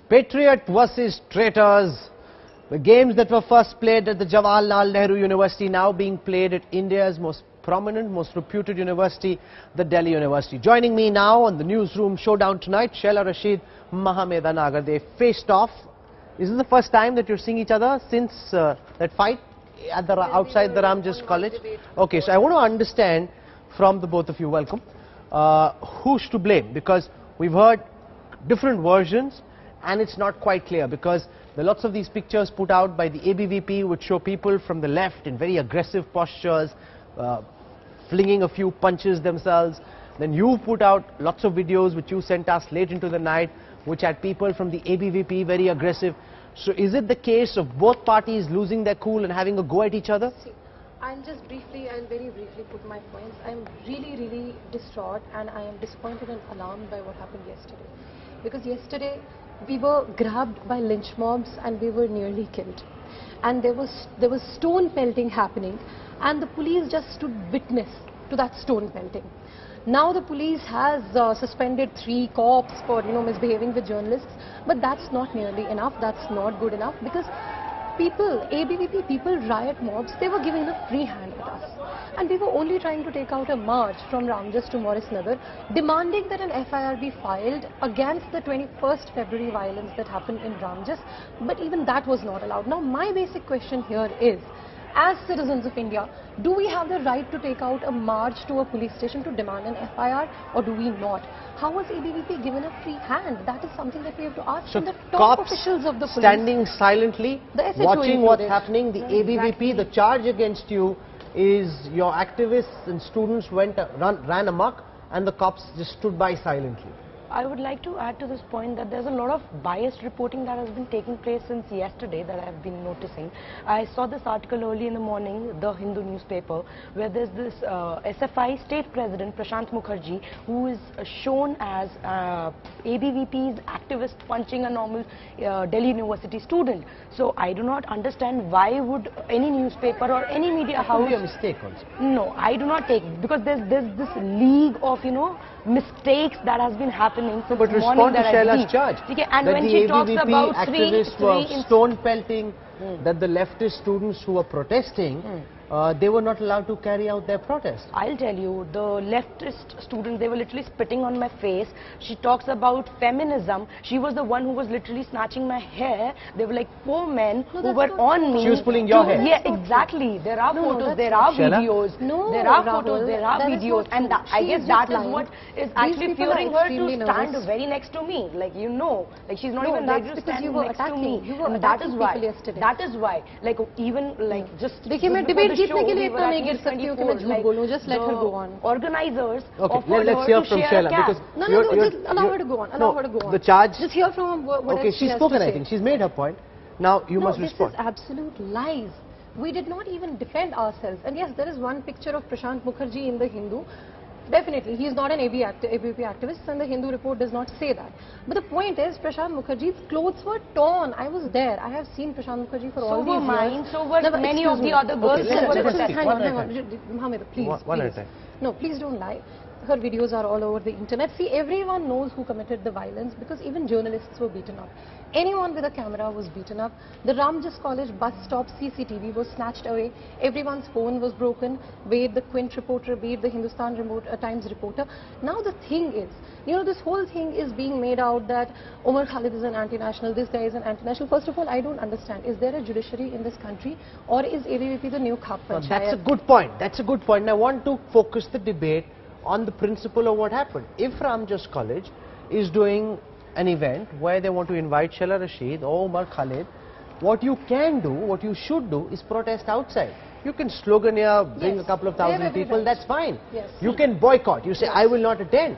Patriot versus traitors. The games that were first played at the Jawaharlal Nehru University now being played at India's most prominent, most reputed university, the Delhi University. Joining me now on the newsroom showdown tonight, Shaila Rashid, Mahameda Nagar. They faced off. Is this the first time that you're seeing each other since that fight at the outside the Ramjas College? Okay, so I want to understand from the both of you, welcome, who's to blame, because we've heard different versions and it's not quite clear, because there are lots of these pictures put out by the ABVP which show people from the left in very aggressive postures, flinging a few punches themselves. Then you put out lots of videos which you sent us late into the night which had people from the ABVP very aggressive. So is it the case of both parties losing their cool and having a go at each other? See, I'll very briefly put my points. I'm really distraught and I am disappointed and alarmed by what happened yesterday. Because yesterday we were grabbed by lynch mobs and we were nearly killed. And there was stone pelting happening and the police just stood witness to that stone pelting. Now the police has suspended 3 cops for misbehaving with journalists, but that's not nearly enough. That's not good enough, because people, ABVP people, riot mobs, they were giving a free hand with us. And we were only trying to take out a march from Ramjas to Maurice Nagar, demanding that an FIR be filed against the 21st February violence that happened in Ramjas, but even that was not allowed. Now my basic question here is, as citizens of India, do we have the right to take out a march to a police station to demand an FIR, or do we not? How was ABVP given a free hand? That is something that we have to ask from the top officials of the police. Standing silently, watching what's happening, the ABVP, the charge against you is your activists and students ran amok and the cops just stood by silently. I would like to add to this point that there's a lot of biased reporting that has been taking place since yesterday that I've been noticing. I saw this article early in the morning, the Hindu newspaper, where there's this SFI state president, Prashant Mukherjee, who is shown as ABVP's activist punching a normal Delhi University student. So I do not understand why would any newspaper or any media house... That could be a mistake also. No, I do not take, because there's this league of, mistakes that has been happening since but respond to Shaila's charge. Okay, and when she talks about activists were stone pelting, that the leftist students who were protesting, they were not allowed to carry out their protest. I'll tell you, the leftist students, they were literally spitting on my face. She talks about feminism. She was the one who was literally snatching my hair. They were like 4 men who were on me. She was pulling your hair. Yeah, exactly. There are photos, there are videos. There are photos, there are videos. And I guess that is what is actually fueling her to stand very next to me. Like, like she's not even ready to stand next to me. And that is why. That is why. Like, even like just... Just let her go on. Organizers. Okay, let's hear from Shaila, because just allow her to go on. Allow her to go on. The charge. Just hear from what okay, she's spoken. I think she's made her point. Now you must respond. This is absolute lies. We did not even defend ourselves. And yes, there is one picture of Prashant Mukherjee in the Hindu. Definitely, he is not an ABVP activist, and the Hindu report does not say that. But the point is, Prashant Mukherjee's clothes were torn. I was there. I have seen Prashant Mukherjee for all these years. So were many of the other girls. Hang on. Mohammed, please. No, please don't lie. Her videos are all over the internet. See, everyone knows who committed the violence, because even journalists were beaten up. Anyone with a camera was beaten up. The Ramjas College bus stop CCTV was snatched away. Everyone's phone was broken. Be it the Quint reporter, be it the Hindustan Times reporter. Now the thing is, this whole thing is being made out that Omar Khalid is an anti-national, this guy is an anti-national. First of all, I don't understand. Is there a judiciary in this country, or is ABVP the new Khap Panchayat? That's a good point. That's a good point. And I want to focus the debate on the principle of what happened. If Ramjas College is doing an event where they want to invite Shaila Rashid or Omar Khalid, what you can do, what you should do, is protest outside. You can sloganeer, bring a couple of thousand people, that's fine. Yes. You can boycott, you say, I will not attend.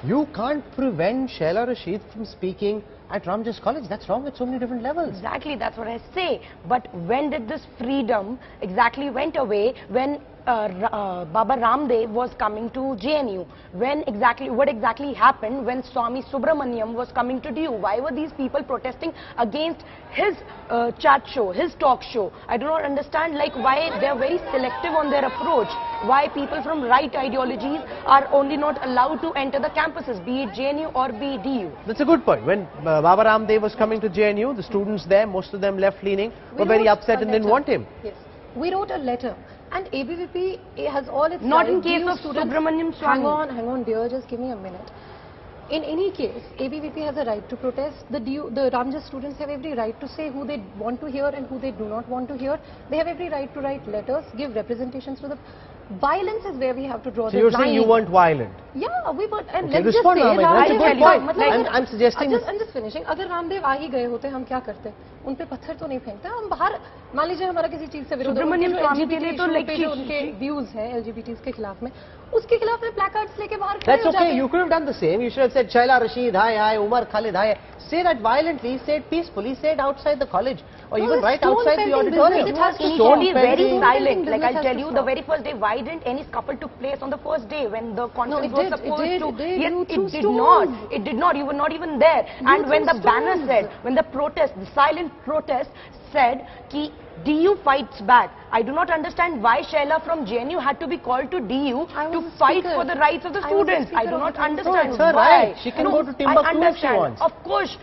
You can't prevent Shaila Rashid from speaking at Ramjas College. That's wrong at so many different levels. Exactly, that's what I say. But when did this freedom exactly went away? When Baba Ramdev was coming to JNU. What exactly happened when Swami Subramaniam was coming to DU? Why were these people protesting against his chat show, his talk show? I do not understand, like, why they are very selective on their approach. Why people from right ideologies are only not allowed to enter the campuses, be it JNU or be it DU. That's a good point. When Baba Ramdev was coming to JNU, the students there, most of them left-leaning, were very upset and didn't want him. Yes. We wrote a letter, and ABVP has all its Not right. in case DU of students, Subramaniam Swami. hang on, dear, just give me a minute. In any case, ABVP has a right to protest. The Ramjas students have every right to say who they want to hear and who they do not want to hear. They have every right to write letters, give representations to the... Violence is where we have to draw So the you're line. saying you weren't violent? Yeah, we were. And Okay, let's just respond say, now, that's a good point. I'm suggesting... I'm just finishing. अगर रामदेव आ ही गए होते, हम क्या करते? उन पे पत्थर तो नहीं फेंकते. हम बाहर, मान लीजिए हमारा किसी चीज से विरोध है. सुब्रमण्यम स्वामी के लिए तो जो उनके व्यूज हैं LGBTs के खिलाफ में, उसके खिलाफ में प्लैकार्ड्स लेके बाहर खड़े That's हो जाते okay. हैं. You could have done the same. You should have said Shaila Rashid, hi, Umar Khalid, hi. Say that violently, say it peacefully, say it outside the college or even it's right outside the stone-pelting auditorium. business. It has to be Stone Initially very pelting. silent. Like Business I'll has tell to you, the stop. very first day, why didn't any scuffle took place on the first day when the conference it was did, supposed it to? did. Yes, You threw it did stones. not. It did not. You were not even there. And when threw the banner stones. said, when the protest, the silent protest said, ki DU fights back. I do not understand why Shaila from JNU had to be called to DU I was to a fight speaker. for the rights of the I was a students. I speaker do of not the council. understand No, it's her why. right. She can go to Timbuktu I if she understand. wants. Of course,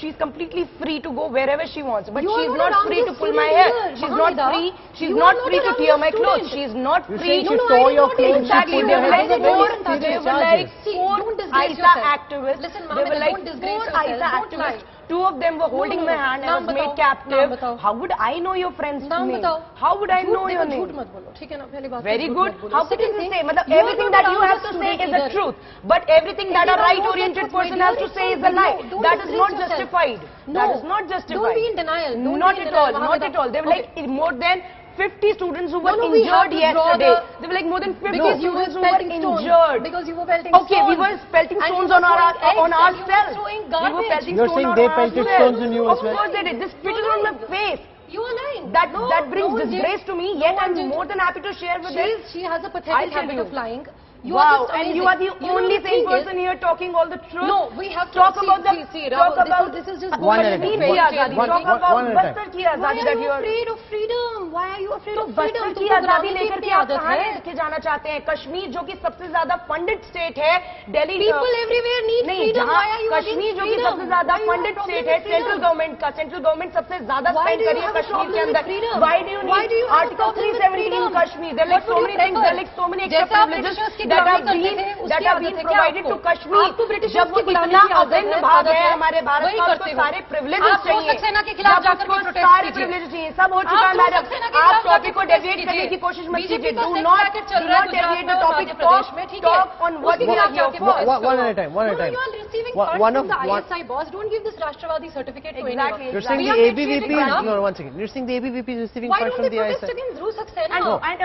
she's completely free to go wherever she wants, but You are she's not not a free to Ramjas pull my student hair. either, She's not Mahamida. free. She's You not are not free a to tear Ramjas my clothes. student. She's not You're free. saying she No, tore I your did not clothes, she Exactly. pulled They your were hair. like Those are four, very they serious were like charges. See, four don't disgrace ISA yourself. activists. Listen, They Mohammed, were like don't disgrace four yourself. ISA Don't lie. activists. Two of them were holding no. my hand and नाम was made बताओ, captive. नाम बताओ. How would I know your friend's नाम name? बताओ. How would I know your झूठ name? मत बोलो, ठीक है ना? पहली बात. Very झूठ good. मत बोलो. How could you Second thing, say? Matlab, you are everything not that a you have Ramjas to say student is the either. truth. But everything that a Everyone knows right-oriented that's what's person has to video. say is It's a lie. on video. Don't That is disgrace not yourself. justified. No. That is not justified. Don't be in denial. Don't Not be in at denial, all. Not Mohammed. at all. They were like more than 50 students who were No, we have injured to draw yesterday. the- There were like more than 50 Because you were students who were pelting stones. injured. Because you were pelting Okay, stones. we were pelting And stones you on were throwing eggs on and you were ourselves. throwing We were garbage. pelting You're stones saying on they ourselves. pelted stones on you as Of well? course they did. They spit it on my face. You are lying. That No, brings no one disgrace did. to me. No Yet one I'm did. more than happy to share with them. She has a I'll pathetic tell habit you. of lying. You Wow, are just and amazing. you are the You know, only the same thing is- person here talking all the truth. No, we have to talk see, about the see, talk Rahul, about this is just One at a Kashmir time. ki azadi. One- Talk one- about one at a time. Bastar ki Why azadi are that you you are. afraid of freedom? Why are you afraid तो of freedom? Bastar की तुमको आजादी गुलामी की लेकर के इतनी आप आदत कहाँ है? लेके जाना चाहते हैं? कश्मीर जो कि सबसे ज्यादा फंडेड स्टेट है, दिल्ली People everywhere need नहीं, freedom. जहाँ Why are you Kashmir against जो कि freedom? सबसे ज्यादा Why you have funded a state problem है with सेंट्रल freedom? गवर्नमेंट का, सेंट्रल गवर्नमेंट सबसे ज्यादा Why स्पेंड do you करी है have a कश्मीर के problem with अंदर. freedom? Why do you Why need do you have a Article problem with 370 in freedom? Kashmir? There are like What so would many you things, there are prefer? like so many जैसे extra आप privileges Britishers की that गुलामी have करते been थे, उसकी that have आदत been है क्या provided आपको? to Kashmir. आपको Britishers जब वो की गुलामी इतना की आदत अभिन्न है, भाग आदत है है, हमारे भारत वही का, करते उसको हो। सारे privileges आप चाहिए. सक्सेना के खिलाफ जब जाकर उसको के protest सारे कीजिए। privileges चाहिए, सब हो चुका है आप मैडम. सक्सेना के आप खिलाफ टॉपिक को जाकर डेविएट protest करने की कीजिए। कोशिश मत बीजेपी कीजिए. का Do sex not racket चल रहा है deviate the गुजरात में और topic. मध्य प्रदेश में, ठीक है? Talk on what उसके you खिलाफ are here जाके for. protest One करो। at a time, one at a No, time. you are receiving One- funds one from of- the one- ISI boss. Don't give this Rashtrabadi certificate to Exactly. anyone. You're saying We the are ABVP patriotic enough. no, one second. You're saying the ABVP is receiving Why funds don't from they the protest ISI? against Dhruv Saxena?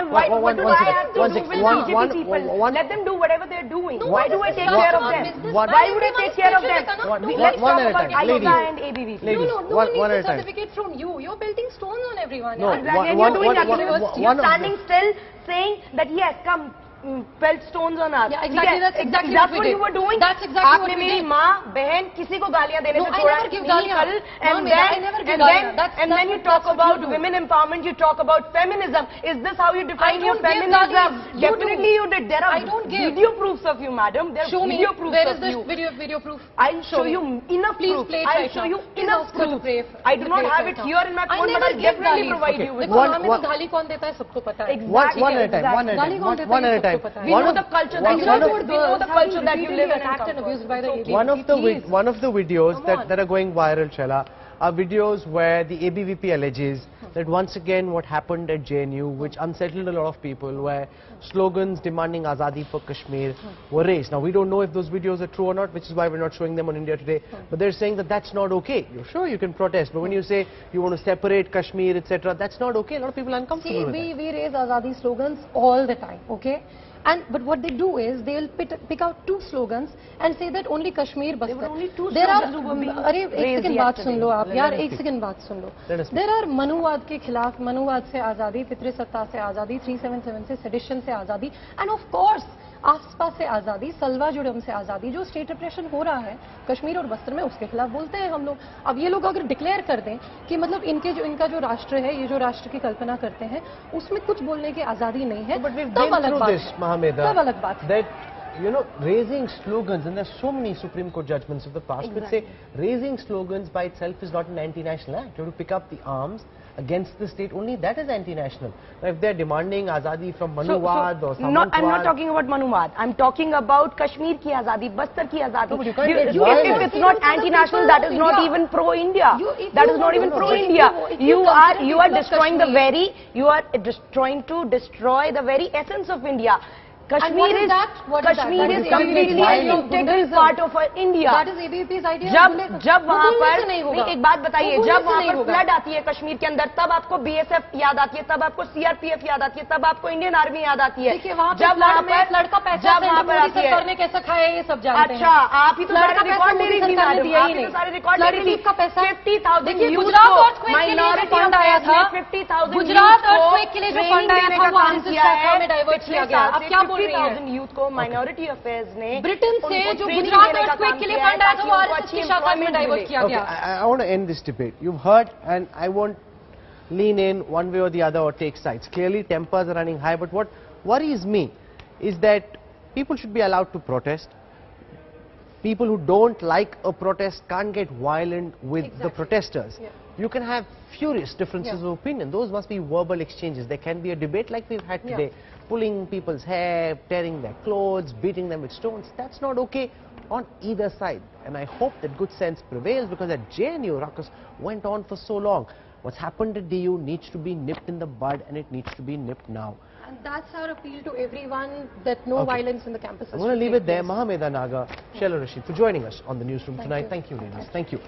And why One do I second, have to one do second. with One- BJP one- people? one- Let them do whatever they're doing. No, Why this do I is take not care of about them? business. One- Why would I take care of them? One- Let's one talk at a about time. Ladies. ISI and ABVP. Ladies. No, no One- one one needs at a a time. certificate from you. You're pelting stones on everyone. No, yaar. Exactly. And one- you're doing one- nothing. one- You're one of standing the- still saying that yes, come pelt stones on us. Yeah, exactly. ठीक है? That's exactly That's what what we you did. were doing. That's exactly आपने what we मेरी did. माँ बहन किसी को गालियाँ देने No, से I छोड़ा never give नहीं गालियाँ. कल. No, And Mira, then I never give and गालियाँ. then That's- and then that's you what- talk that's what about you do. women empowerment. You talk about feminism. Is this how you define I your don't give feminism? galis. You Definitely do. you did. There are I don't give. video proofs of you, madam. There are Show me. video proofs Where of is the you. video proof? I'll show you enough Please proof. play it I'll right show now. you Please enough ask her to proof. play I do to not play have right it now. here in my I phone, but never I'll give definitely galis. provide Okay. you with देखो One- माँ में one- तो गाली कौन देता है सबको पता है. Exactly. One at a time. One at a गाली time. कौन देता है One at a सबको time. पता है. We One know of the culture that one- you one live of- in. We know the culture that you Repeatedly live in. attacked and abused by the ABVP. One of the videos Come that, on. that are going viral, Shaila, are videos where the ABVP alleges that once again what happened at JNU, which unsettled a lot of people, where slogans demanding Azadi for Kashmir were raised. Now we don't know if those videos are true or not, which is why we're not showing them on India Today. But they're saying that that's not okay. You're sure you can protest, but when you say you want to separate Kashmir, etc., that's not okay. A lot of people are uncomfortable See, with that. we raise Azadi slogans all the time, okay? But what they do is they will pick out 2 slogans and say that only Kashmir, Bastar. There were only 2 There are, slogans who were being अरे एक raised second बात yesterday. सुन लो आप यार, Let us एक speak. Second बात सुन लो. Let us speak. There are मनुवाद के खिलाफ, मनुवाद से आजादी, पितृसत्ता से आजादी, 377 से सेडिशन से आजादी, एंड ऑफ कोर्स आसपास से आजादी, सलवा जुड़म से आजादी. जो स्टेट रिप्रेशन हो रहा है कश्मीर और बस्तर में, उसके खिलाफ बोलते हैं हम लोग. अब ये लोग अगर डिक्लेयर कर दें कि मतलब इनका जो राष्ट्र है, ये जो राष्ट्र की कल्पना करते हैं, उसमें कुछ बोलने की आजादी नहीं है, But we've तब been अलग through बात this, है. Mahameda, तब अलग बात है. that, you know, raising slogans, and there's so many Supreme Court judgments of the past which say raising slogans by itself is not an anti-national act. You have to pick up the arms against the state, only that is anti-national. Now, if they're demanding azadi from Manuwad or Samantwad... I'm not talking about Manuwad. I'm talking about Kashmir ki azadi, Bastar ki azadi. No, but you can't get If violent. it's not anti-national, that is not even pro-India. That is not even pro-India. You are destroying the very, you are trying to destroy the very essence of India. Kashmir is completely an integral part of India. That is ABP's idea. जब वहाँ पर एक बात बताइए, जब वहाँ पर flood आती है कश्मीर के अंदर, तब आपको BSF याद आती है, तब आपको CRPF याद आती है, तब आपको इंडियन आर्मी याद आती है. जब वहाँ पर फ्लड का पैसा मोदी सरकार ने कैसे खाया ये सब जानते हैं. अच्छा, आप ही तो सारे रिकॉर्ड ले रही थी मैडम, आप ही तो सारे रिकॉर्ड ले रही थी. का पैसा 50,000 गुजरात अर्थक्वेक के लिए जो फंड आया था, 50,000 गुजरात अर्थक्वेक के लिए जो फंड आया था वो आनंद शाखा में डाइवर्ट किया गया. अब क्या बोल रही है? यूथ को माइनॉरिटी अफेयर्स ने ब्रिटेन से जो गुजरात अर्थक्वेक के लिए फंड आया था वो आरएसएस की शाखा में डाइवर्ट किया Okay, गया. I want to end this debate. You've heard, and I won't lean in one way or the other or take sides. Clearly, tempers are running high, but what worries me is that people should be allowed to protest. People who don't like a protest can't get violent with the protesters. Yeah. You can have furious differences of opinion. Those must be verbal exchanges. There can be a debate like we've had today, pulling people's hair, tearing their clothes, beating them with stones. That's not okay on either side. And I hope that good sense prevails, because that JNU ruckus went on for so long. What's happened at DU needs to be nipped in the bud, and it needs to be nipped now. And that's our appeal to everyone, that no violence in the campuses. I'm going to leave it there. Mahameda Naga, Sheila Rashid, for joining us on the newsroom tonight. Thank you, ladies. Thank you.